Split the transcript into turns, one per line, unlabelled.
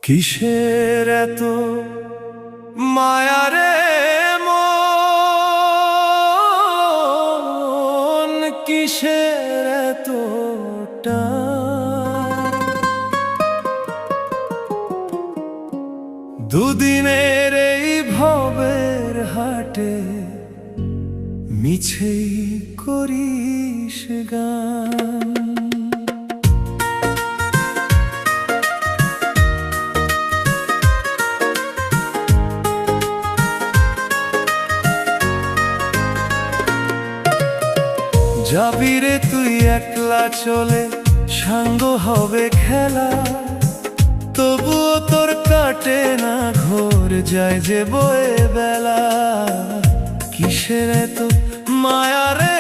কিসের এত মায়া রে মন, কিসের এত টান? দুদিনের এই ভবের হাটে মিছেই করিস গান। যাবি রে তুই একলা চলে, সাঙ্গ হবে খেলা, তবুও তোর কাটে না ঘোর, যায় যে বয়ে বেলা। কিসের এত মায়া রে